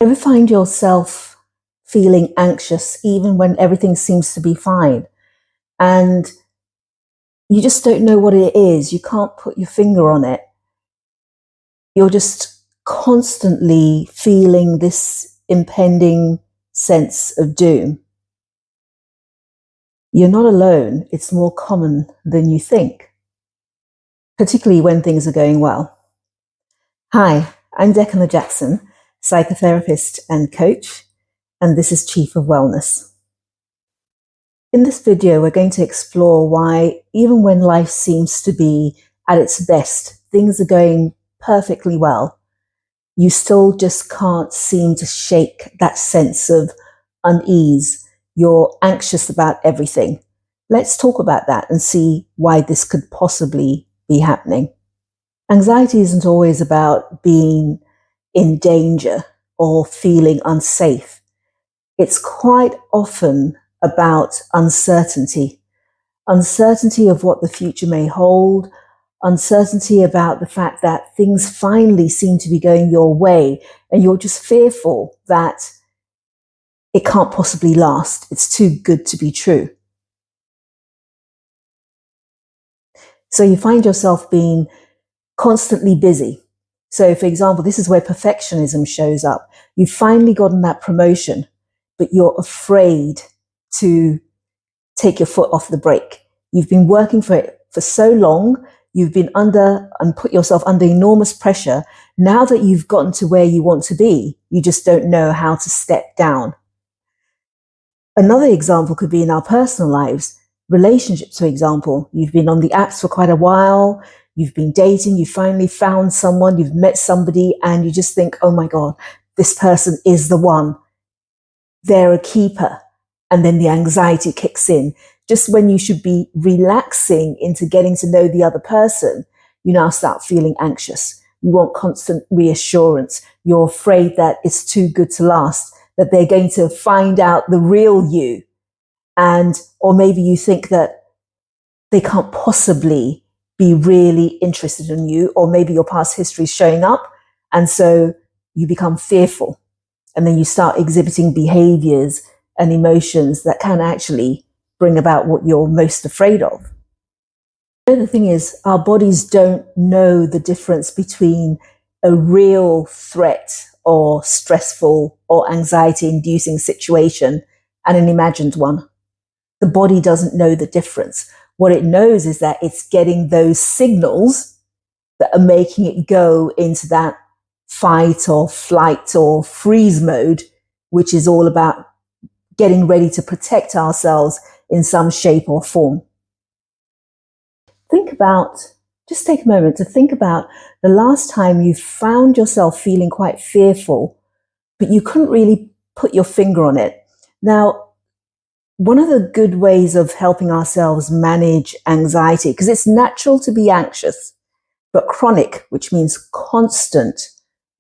Ever find yourself feeling anxious even when everything seems to be fine? And you just don't know what it is. You can't put your finger on it. You're just constantly feeling this impending sense of doom. You're not alone. It's more common than you think, particularly when things are going well. Hi, I'm Dekanla Jackson, psychotherapist and coach, and this is Chief of Wellness. In this video, we're going to explore why, even when life seems to be at its best, things are going perfectly well, you still just can't seem to shake that sense of unease. You're anxious about everything. Let's talk about that and see why this could possibly be happening. Anxiety isn't always about being in danger or feeling unsafe. It's quite often about uncertainty of what the future may hold, uncertainty about the fact that things finally seem to be going your way, and you're just fearful that it can't possibly last. It's too good to be true. So you find yourself being constantly busy. So, for example, this is where perfectionism shows up. You've finally gotten that promotion, but you're afraid to take your foot off the brake. You've been working for it for so long. You've been under and put yourself under enormous pressure. Now that you've gotten to where you want to be, you just don't know how to step down. Another example could be in our personal lives. Relationships, for example. You've been on the apps for quite a while. You've been dating. You finally found someone. You've met somebody and you just think, oh my God, this person is the one. They're a keeper. And then the anxiety kicks in. Just when you should be relaxing into getting to know the other person, you now start feeling anxious. You want constant reassurance. You're afraid that it's too good to last, that they're going to find out the real you. Or maybe you think that they can't possibly be really interested in you, or maybe your past history is showing up. And so you become fearful. And then you start exhibiting behaviors and emotions that can actually bring about what you're most afraid of. The other thing is, our bodies don't know the difference between a real threat or stressful or anxiety-inducing situation and an imagined one. The body doesn't know the difference. What it knows is that it's getting those signals that are making it go into that fight or flight or freeze mode, which is all about getting ready to protect ourselves in some shape or form. Just take a moment to think about the last time you found yourself feeling quite fearful, but you couldn't really put your finger on it. Now, one of the good ways of helping ourselves manage anxiety, because it's natural to be anxious, but chronic, which means constant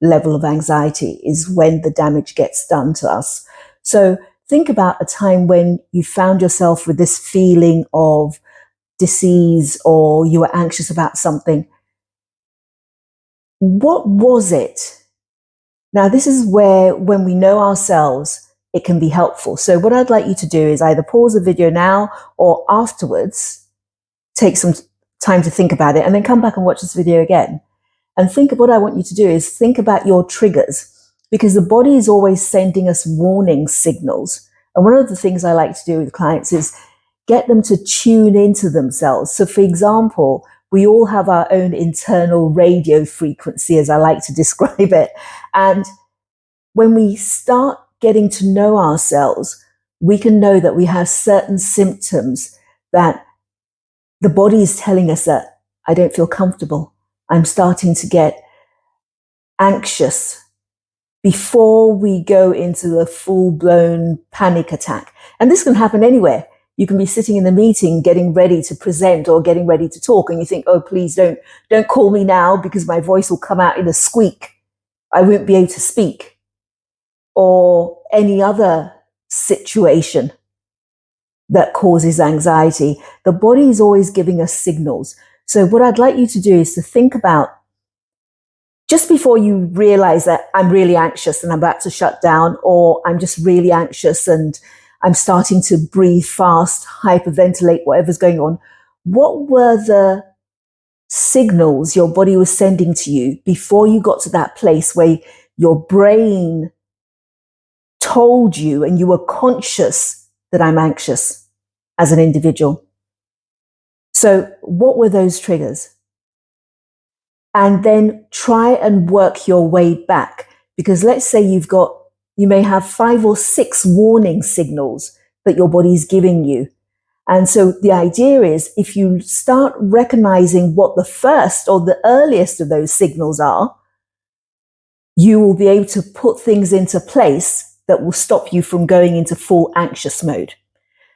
level of anxiety, is when the damage gets done to us. So think about a time when you found yourself with this feeling of disease or you were anxious about something. What was it? Now, this is where, when we know ourselves, it can be helpful. So what I'd like you to do is either pause the video now or afterwards, take some time to think about it and then come back and watch this video again. And what I want you to do is think about your triggers, because the body is always sending us warning signals. And one of the things I like to do with clients is get them to tune into themselves. So for example, we all have our own internal radio frequency, as I like to describe it. And when we start getting to know ourselves, we can know that we have certain symptoms that the body is telling us that I don't feel comfortable. I'm starting to get anxious before we go into the full-blown panic attack. And this can happen anywhere. You can be sitting in the meeting, getting ready to present or getting ready to talk, and you think, oh, please don't call me now because my voice will come out in a squeak. I won't be able to speak. Or any other situation that causes anxiety. The body is always giving us signals. So what I'd like you to do is to think about just before you realize that I'm really anxious and I'm about to shut down, or I'm just really anxious and I'm starting to breathe fast, hyperventilate, whatever's going on, what were the signals your body was sending to you before you got to that place where your brain told you and you were conscious that I'm anxious as an individual? So what were those triggers? And then try and work your way back, because let's say you may have 5 or 6 warning signals that your body's giving you. And so the idea is, if you start recognizing what the first or the earliest of those signals are, you will be able to put things into place that will stop you from going into full anxious mode.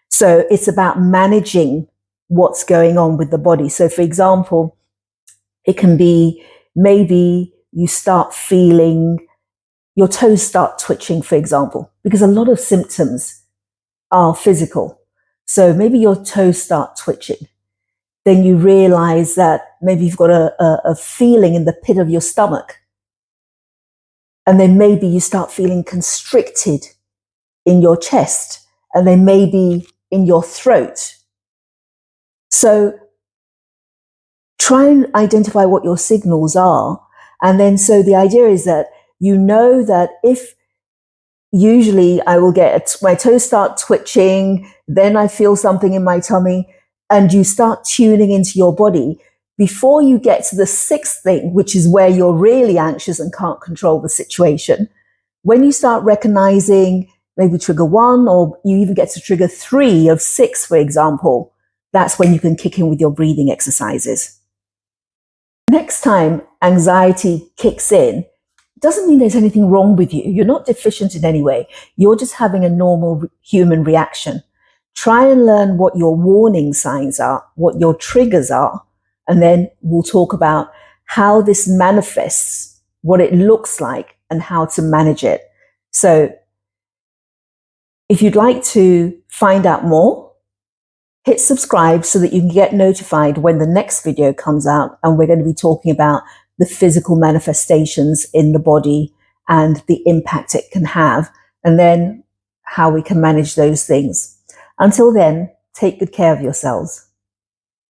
So it's about managing what's going on with the body. So for example, it can be maybe you start feeling your toes start twitching, for example, because a lot of symptoms are physical. So maybe your toes start twitching. Then you realize that maybe you've got a feeling in the pit of your stomach. And then maybe you start feeling constricted in your chest, and then maybe in your throat. So try and identify what your signals are. And then, so the idea is that you know that if usually I will get my toes start twitching, then I feel something in my tummy, and you start tuning into your body before you get to the 6th thing, which is where you're really anxious and can't control the situation. When you start recognizing maybe trigger 1, or you even get to trigger 3 of 6, for example, that's when you can kick in with your breathing exercises. Next time anxiety kicks in, it doesn't mean there's anything wrong with you. You're not deficient in any way. You're just having a normal human reaction. Try and learn what your warning signs are, what your triggers are, and then we'll talk about how this manifests, what it looks like, and how to manage it. So if you'd like to find out more, hit subscribe so that you can get notified when the next video comes out, and we're going to be talking about the physical manifestations in the body and the impact it can have, and then how we can manage those things. Until then, take good care of yourselves.